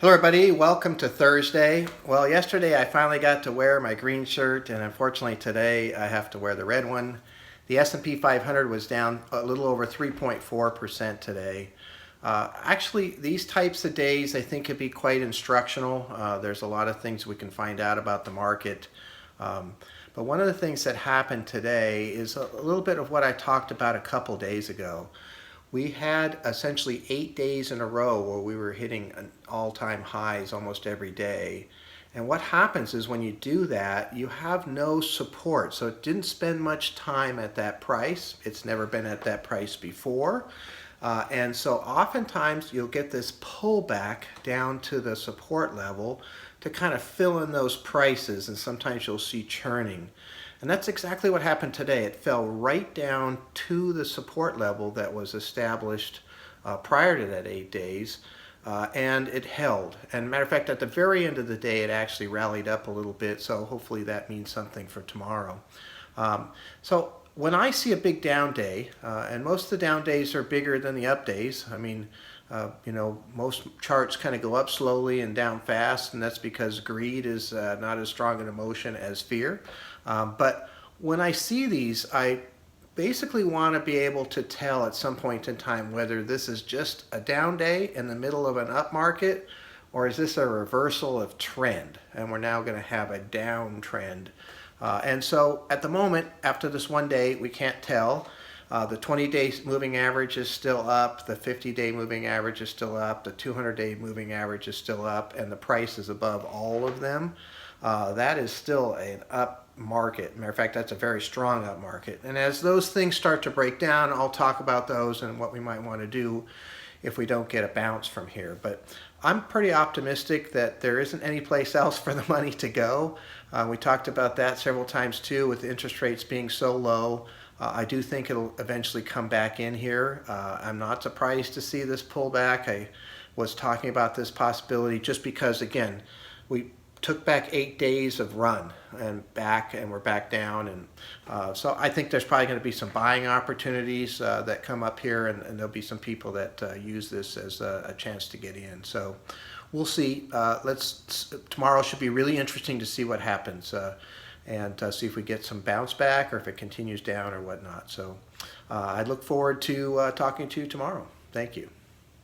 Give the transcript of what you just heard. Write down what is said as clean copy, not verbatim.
Hello everybody, welcome to Thursday. Well, yesterday I finally got to wear my green shirt, and unfortunately today I have to wear the red one. The S&P 500 was down a little over 3.4% today. Actually, these types of days I think could be quite instructional. There's a lot of things we can find out about the market. But one of the things that happened today is a little bit of what I talked about a couple days ago. We had essentially 8 days in a row where we were hitting all-time highs almost every day. And what happens is when you do that, you have no support. So it didn't spend much time at that price. It's never been at that price before. And so oftentimes you'll get this pullback down to the support level to kind of fill in those prices, and sometimes you'll see churning. And that's exactly what happened today. It fell right down to the support level that was established prior to that 8 days, and it held. And matter of fact, at the very end of the day, it actually rallied up a little bit, so hopefully that means something for tomorrow. So when I see a big down day, and most of the down days are bigger than the up days. I mean, most charts kind of go up slowly and down fast, and that's because greed is not as strong an emotion as fear. But when I see these, I basically want to be able to tell at some point in time whether this is just a down day in the middle of an up market, or is this a reversal of trend, and we're now going to have a downtrend. And so at the moment, after this one day, we can't tell. The 20-day moving average is still up, the 50-day moving average is still up, the 200-day moving average is still up, and the price is above all of them. That is still an up market. Matter of fact, that's a very strong up market. And as those things start to break down, I'll talk about those and what we might want to do if we don't get a bounce from here. But I'm pretty optimistic that there isn't any place else for the money to go. We talked about that several times too, with interest rates being so low. I do think it'll eventually come back in here. I'm not surprised to see this pullback. I was talking about this possibility just because, again, we took back 8 days of run and we're back down. And so I think there's probably going to be some buying opportunities that come up here, and there'll be some people that use this as a chance to get in. So we'll see. Tomorrow should be really interesting to see what happens. And see if we get some bounce back or if it continues down or whatnot. So I look forward to talking to you tomorrow. Thank you.